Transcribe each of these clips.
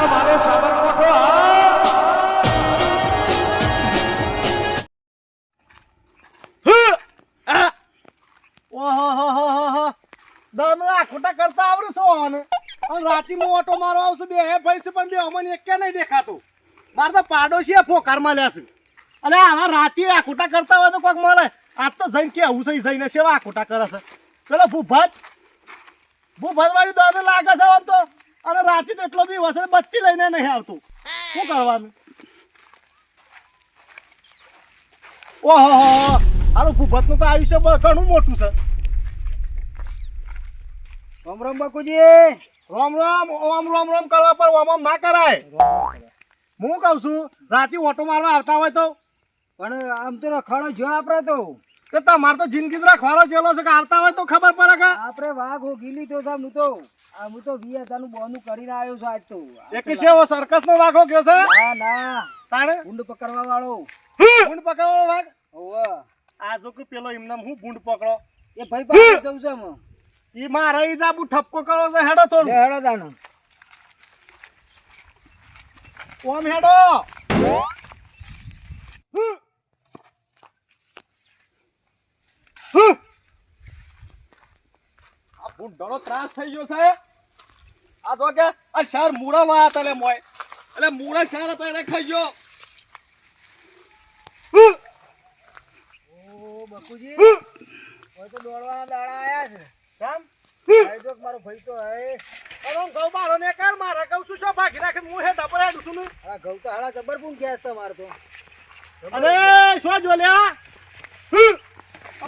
મારો સાબરકોઠો ઓહો દન આ ખોટા કરતા આવડે શું અને રાતી હું ઓટો મારવા આવશું બે હે ભાઈ છે પણ બે અમને એક નહીં દેખાતું મારે તો પાડોશી ફોકાર મળ્યા છે અને આવા રાતી આ ખોટા કરતા હોય તો કોઈક મળે આજ તો જઈને કે આવું સહી જઈને સેવા આ ખોટા કરે છે પેલો ભૂભાત વાળી દન લાગે છે આમ તો અને રાતી તો એટલો બી વસે બત્તી લઈને નહીં આવતું શું કરવાનું ઓહો આનું ભૂભાતનું તો આયુષ્ય ઘણું મોટું છે રામ રામ બાકુજી રામ રામ ઓમ કરવા પર ઓમ ના કરાય હું કહું છું રાતે ઓટો મારવા આવતા હોય તો પણ આમ તો રખડો જો આપડે તો તમારે તો જિંદગી રખવાડો જેલો છે કે આવતા હોય તો ખબર પડે કે આપડે વાઘ હોગી લીધો છે હું તો 20,000 નું બોનું કરીને આવ્યો છું આજ તો એક છે સર્કસ નો વાઘો ગયો છે ના તાણે ભૂંડ પકડવા વાળો ભૂંડ પકડવાનો વાઘ ઓવે આ જો કે પેલો એમને હું ભૂંડ પકડો એ ભાઈ પાસે જવું છે હું ઈ મારે ઈ જાબુ ઠપકો કરો છે હેડો થોડું હેડો દાનો ઓમ હેડો આ ભૂંડનો ત્રાસ થઈ ગયો છે આ તો કે આ શાર મૂળા માં હતા લે મોય એટલે મૂળા શાર હતા એને ખાઈ ગયો ઓ બાકુજી ઓય તો દોડવાના દાડા આયા છે કેમ આઈ જો મારો ભાઈ તો હે અરે ગૌ મારો ને કર મારા કહું છું શું ભાગી રાખે હું હે ડબલ હેડું છું ને આ ઘઉં તો હાડા જબર પૂન ગેસ તમાર તો અરે શું જોલ્યા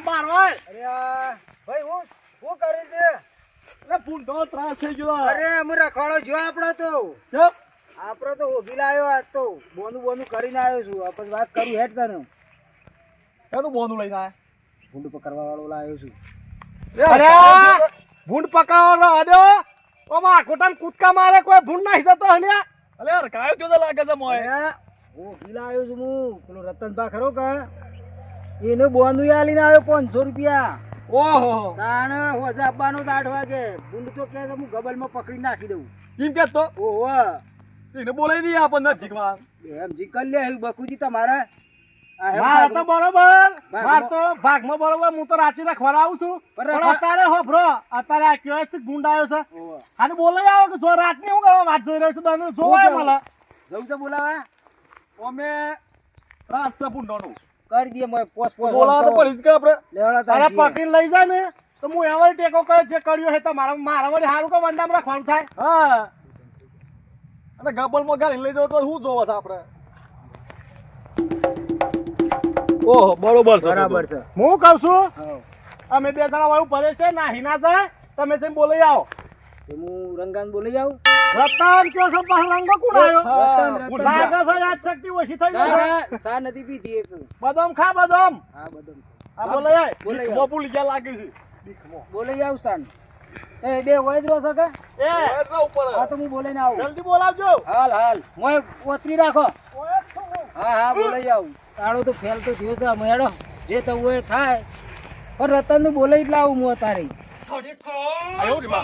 મારવાય અરે આ ભાઈ હું કરે છે અરે ભૂંડનો ત્રાસ થઈ ગયો અરે અમે રખડો જો આપડે તો ચપ આપડે તો હોગી લાયો આજ તો બોનું કરીને આવ્યો છું આપણે વાત કરું હેડ તને એનું બોનું લઈને આયા ભૂંડ પકડવા વાળો લાવ્યો છું અરે ભૂંડ પકાવવાનો આદ્યો ઓમાં કોટામ કૂદકા મારે કોઈ ભૂંડ નહીં જતો હલ્યા અલે યાર કાયો તો લાગે છે મોય અરે હોગી લાવ્યો છું હું પેલો રતનભા ખરો કે એને બોનું આલીને આવ્યો 500 રૂપિયા ઓહો તાણ હોજા આપવાનો 8 વાગે ભૂંડ તો કે છે હું ગબલમાં પકડી નાખી દઉં કેમ કે તો ઓહો એને બોલાઈ દી આપણને જીકવા એમ જીકલ લે બકુજી તમારે મારે તો બરોબર માર તો ભાગમાં બરોબર હું તો રાતી રાખવા આવું છું પણ અત્યારે હોભરો અત્યારે આ કયો છે ભૂંડ આવ્યો છે આને બોલાઈ આવો કે જો રાતની હું કરવા વાત જોઈ રહ્યો છું તને જોવાય મને જવું તો બોલાવા અમે રાત છે ભૂંડોનું કરી દે મોય પોસ બોલાવા તો પડી જ કે આપણે લેવડા તારે તારે પકડીને લઈ જાય ને તો હું એવર ટેકો કરે જે કર્યો હે તો મારા વળી હારું કે વંડામાં રાખવાનું થાય હા અને ગબલમાં ગાડી લઈ જાવ તો શું જોવા છે આપણે ઓહો બરોબર છે બરાબર છે હું કહું છું હા અમે બે જણા વાળું ભરે છે નાહી ના જાય તમે જઈને બોલાઈ આવો તો હું રંગાન બોલી જાઉં રતન કયો છે પાછો રંગો કોણ આવ્યો રતન. લાગે છે યાદ શક્તિ ઓછી થઈ ગઈ સા નથી પીધી એક બદામ ખા બદામ હા બધું આ બોલાય બોલાઈ બીખમો ભૂલી ગયા લાગે છે બોલી જાવ સ્થાન એ બે હોય જ રહો છો કે એ હા તો હું બોલાઈને આવું જલ્દી બોલાવજો હાલ મોય ઓતરી રાખો ઓય છું હું. હા બોલાઈ જાવ તાળો તો ફેલ તો થયો છે મેડો જે થવું હોય થાય પણ રતન ને બોલાઈ જ લાવું હું તારે આયો રે બા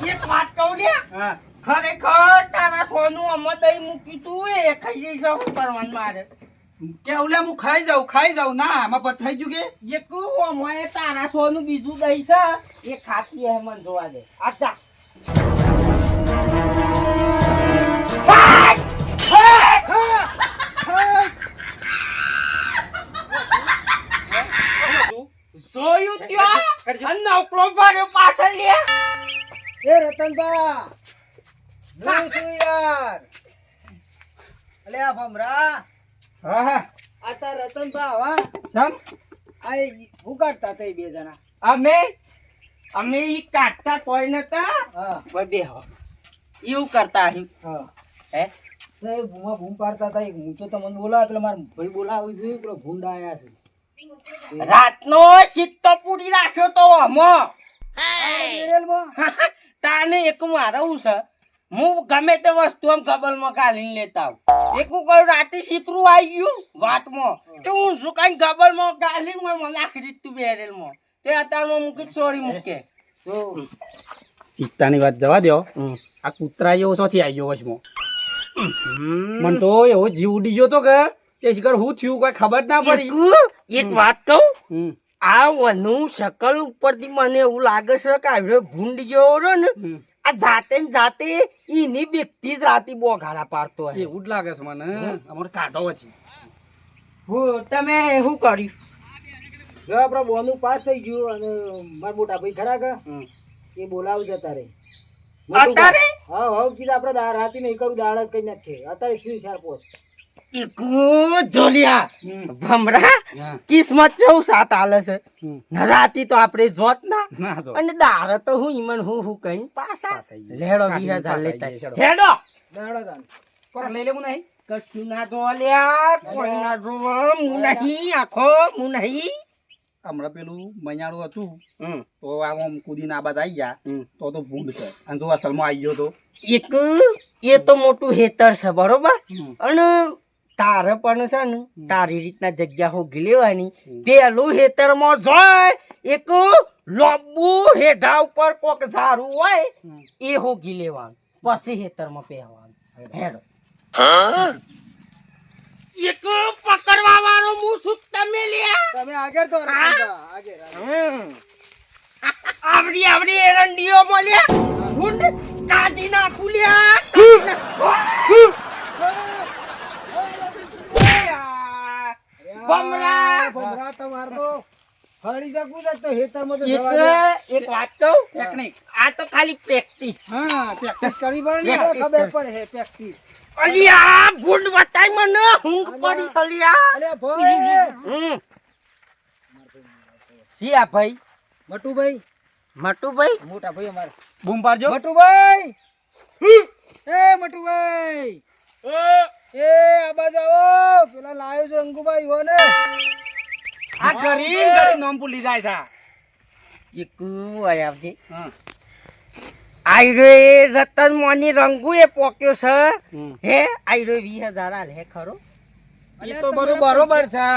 એક વાત કહું લે હા ખરેખર તારા સોનું અમે દહીં મૂકી તું એ ખાઈ જઈશ શું કરવાનું મારે કેવું લે હું ખાઈ જાઉં ના આમાં પર થઈ ગયું કે એક અમે તારા સોનું બીજું દહીં છે એ ખાતી હે મને જોવા દે આજા જોયું ત્યાં અને નોકરો ભર્યો પાછળ લે એ રતનબા હું છું યાર અલે આ ભમરા હા હા આ તાર રતનબા હવા ચમ આ હું કાઢતા તે બે જણા અમે ઈ કાઢતા કોઈ નતા હા કોઈ બેહો એવું કરતા અહીં હા હે તો એ ભૂમ પાડતા હતા હું તો તમને બોલાવે પેલા મારા ભાઈ બોલાવે છે પેલો ભૂંડા આયા છે રાતનો સિત્તો પૂરી રાખ્યો તો અમો બેરેલમાં તાને એક મારું છે હું ગમે તે વસ્તુ આમ ગબલમાં કાઢીને લેતા આવું એક હું કહું રાતે શીતરું આવી ગયું વાતમાં તો હું શું કઈ ગબલમાં કાઢીને મને નાખી દીધું બેરેલમાં તે અત્યારમાં મૂકી છોડી મૂકે તો ચિત્તાની વાત જવા દો આ કૂતરા જેવો શોથી આવી ગયો વચમાં મને તો એવો જીવ ઉડી ગયો તો કે તે શિખર હું થયું કોઈ ખબર ના પડી એક વાત કહું હમ. આ વનું શકલ ઉપરથી મને એવું લાગે છે કે આવ્યો ભૂંડ જેવો રહ્યો ને આ જાતે ને જાતે એની વ્યક્તિ જ રાતી બોઘાડા પાડતો હોય એવું જ લાગે છે મને અમારે કાઢો પછી તમે શું કર્યું જો આપડે બોનું પાસ થઈ ગયું અને મારા મોટા ભાઈ ખરા કે એ બોલાવું જતા રે અત્યારે હા હા કીધું આપડે રાતી નહીં કરું દાડા જ કઈ નાખીએ અત્યારે શું ચાર પોસ્ટ જોલિયા ભમરા કિસ્મત ચૌ સાત આલે છે રાતી તો આપણે જોત ના ના જો અને દાડા તો હું ઈમન હું કઈ પાછા પાછા ઈ. લેડો 20,000 લેતા હેડો દાડા તાન કોણ લઈ લેવું નહીં કશું ના જોલ્યા કોઈ ના જોવા હું નહીં આખો હું નહીં હમણાં પેલું મૈયાળું હતું તો આમ કુદીને આ બાદ આવી ગયા તો ભૂંડ છે અને જો અસલમાં આવી ગયો તો એક એ તો મોટું હેતર છે બરોબર અને તારે પણ છે ને તારી રીતના જગ્યા હોગી લેવાની પેલું હેતરમાં જોય એક લોબુ હેઠા ઉપર કોક ઝારું હોય એ હોગી લેવાનું પછી હેતરમાં પહેરવાનું હેડો એક પકડવા વાળો હું છું તમે લ્યા તમે આગળ તો આગળ આવડી આવડી એરંડીઓ મળ્યા ભૂંડ કાઢી નાખું લ્યા બમરા ભમરા તમાર તો હળી શકું છે તો હેતરમાં તો જવા દે. એક વાત કહું ટેકનિક આ તો ખાલી પ્રેક્ટિસ હા પ્રેક્ટિસ કરવી પડે ને તો ખબર પડે હે પ્રેક્ટિસ અલિયા ભૂંડ બતાય મને હું પડી સલિયા અલે ભાઈ સિયા ભાઈ મટુભાઈ મટુભાઈ મોટા ભાઈ અમારે બૂમ પાડજો મટુભાઈ એ મટુભાઈ એ આ બાજુ આવો પેલા લાયો છે રંગુભાઈ હો ને આ કરી નામ ભૂલી જાય છે ચીકુ આવજે હા આયરે રતન મોની રંગુ એ પોક્યો છે હે આયરે 20,000 આલે હે ખરો એ તો બરોબર છે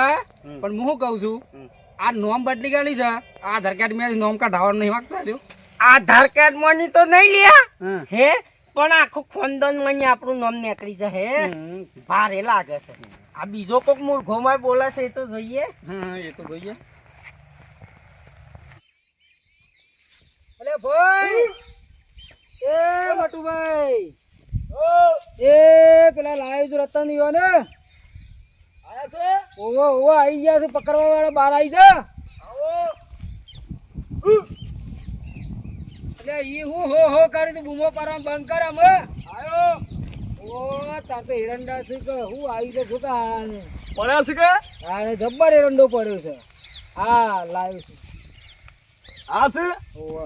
પણ હું કહું છું આ નોમ બદલી ગયેલી છે આ આધાર કાર્ડ મેં નોમ કાઢવાનું નહીં માગતો રહ્યો આધાર કાર્ડ મોની તો નહીં લ્યા હા. હે પણ આખું ખોનદાન માં આપણું નામ નીકળી જશે ભારે લાગે છે આ બીજો કોક મૂર્ખોમાં બોલે છે એ તો જોઈએ હા એ તો જોઈએ અલે ભાઈ એ મટુભાઈ એ પેલા લાયો છે રતન ઈવો ને આયા છે ઓવો ઓવો આઈ ગયા છે પકડવા વાળા બહાર આવી જા અલે ઈ હું હો કરી તું બૂમો પાડવા બંધ કર આમ આયો ઓ તાર તો એરંડા છે કે હું આવી તો જોતા આને પડ્યા છે કે આને જબ્બર એરંડો પડ્યો છે હા લાવ્યો છે આ છે ઓવો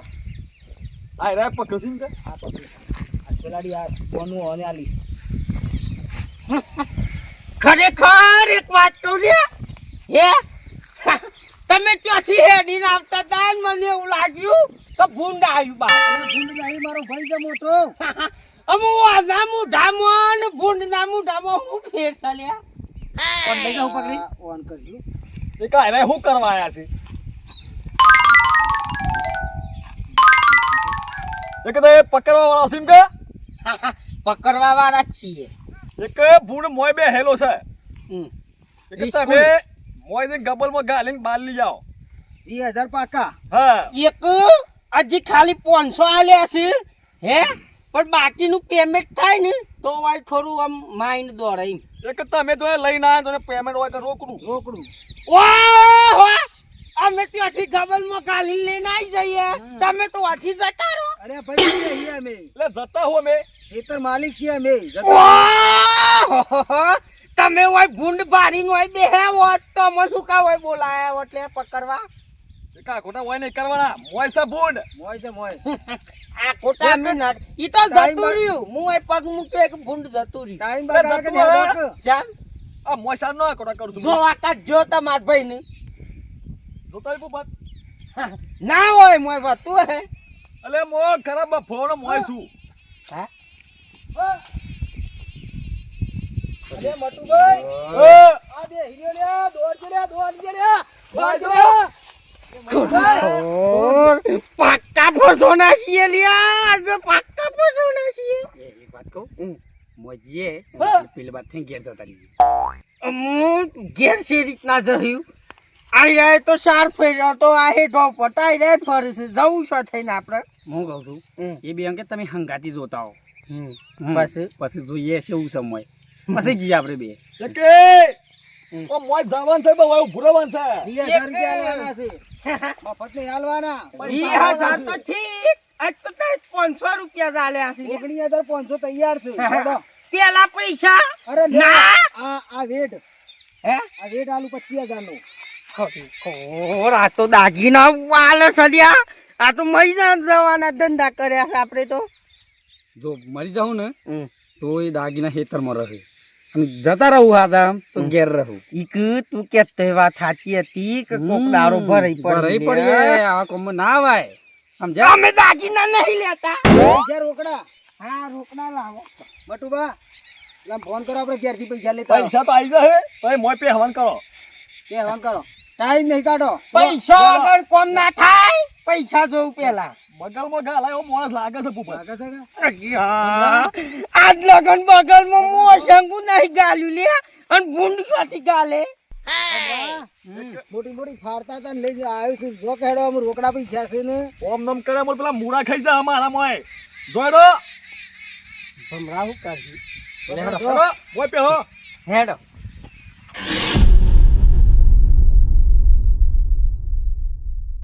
આ રે પકડસીન કે આ પકડી આ પેલાડી આ કોનું ઓને આલી ખરેખર એક વાત કહું લે હે તમે ત્યાંથી હેડીને આવતા હતા ને મને એવું લાગ્યું કે ભૂંડ આવ્યું બા ભૂંડ નહીં મારો ભાઈ છે મોટો અમુ આના મુઢામાં ને ભૂંડ ના મુઢામાં હું ફેર ચાલ્યા કોણ લઈ જાઉં પકડી ઓન કરજો એ કાય રે શું કરવા આયા છે એક તો એ પકડવા વાળા સીમ કે પકડવા વાળા જ છીએ એક ભૂંડ મોય બે હેલો છે હમ. એક તમે મોય ને ગબલમાં ગાલીને બાર લઈ જાઓ 20,000 પાકા હા એક હજી ખાલી 500 આલ્યા છે હે પણ બાકીનું પેમેન્ટ થાય ને તો વાય થોડું આમ માઇન્ડ દોડાય એક તમે જો લઈને આયા તો પેમેન્ટ હોય કે રોકડું ઓહો અમે ત્યાંથી ગબલમાં ગાલી લઈને આવી જઈએ તમે તો વાથી જતા રહો અરે ભાઈ અમે અહીંયા અમે એટલે જતા હો અમે ખેતર માલિક છીએ અમે ઓહો તમે ઓય ભૂંડ બારીને ઓય બેહે હોત તો મને શું કા ઓય બોલાયા એટલે પકડવા કા ખોટા હોય નહીં કરવાના મોય છે ભૂંડ મોય છે મોય આ ખોટા મે ના ઈ તો જતું રહ્યું હું ઓય પગ મૂક્યો એક ભૂંડ જતું રહ્યું ટાઈમ બગાડ કે દે બાક ચાલ આ મોય સાર નો ખોટા કરું છું જો આકાશ જો તમાર ભાઈ ને જોતાય બુબત ના હોય મોય વાતું હે અલે મો ખરાબ ફોનો મોય છું હા અરે મટુભાઈ આ બે હીરો લ્યા દોડ લ્યા ખોટા પાક્કા ફસોના છીએ લ્યા આજે પાક્કા ફસોના છીએ એક વાત કહું મોજીએ પેલી વાત થઈ ઘેર જતા રહીએ ઘેર છે રીતના જયું આઈ તો સાર ફેર્યો તો આ હેઠો પતા આઈ ફરે છે જવું છે થઈને આપણે હું કહું છું એ બે અંકે તમે હંગાતી જોતા હો પછી જોઈએ છે એવું સમય પછી જઈએ આપણે બે ઓ મોય જવાન છે બહુ ભૂરવાન છે 20,000 રૂપિયા લેવાના છે મફત નહીં હાલવાના 20,000 તો ઠીક આજ તો તારે 500 રૂપિયા ચાલ્યા છે 19,500 તૈયાર છે હેડો. પેલા પૈસા અરે લે, ના. આ વેટ હે આ વેટ આલુ 25,000 નું ખોર આ તો દાગીના વાલ સડ્યા આ તો મહિના જવાના ધંધા કર્યા છે આપણે તો જો મરી જાઉં ને તો એ દાગીના ખેતરમાં રહે અને જતા રહું હાજા તો ઘેર રહું ઈક તું કે વાત સાચી હતી કે કોક દારો ભરાઈ ભરાઈ પડી પડીએ આ કોમ ના આવાય સમજ્યા અમે દાગીના નહીં લેતા પૈસા રોકડા હા રોકડા લાવો બટુબા લા ફોન કરો આપણે ઘેરથી પૈસા લેતા આવો. પૈસા તો આવી જશે તો મોય પે હવન કરો કે હવાન કરો ટાઈમ નહીં કાઢો પૈસા વગર કોમ ના થાય પૈસા જોઉં પેલા બગલમાં ગાલાય એવો માણસ લાગે છે ભૂપત લાગે છે કે? આજ લગન બગલ માં મોસંગુ નહીં ગાલ્યું લે અને ભૂંડ સ્વાથી ગાલે મોટી મોટી ફાડતા હતા ને લઈ આવ્યું છું જો કે હેડો અમે રોકડા પૈસા છે ને ઓમ નમ કરે મોર પેલા મૂળા ખાઈ જા અમારા મોય જોડો ભમરાવું કરજી મોય પે હો હેડો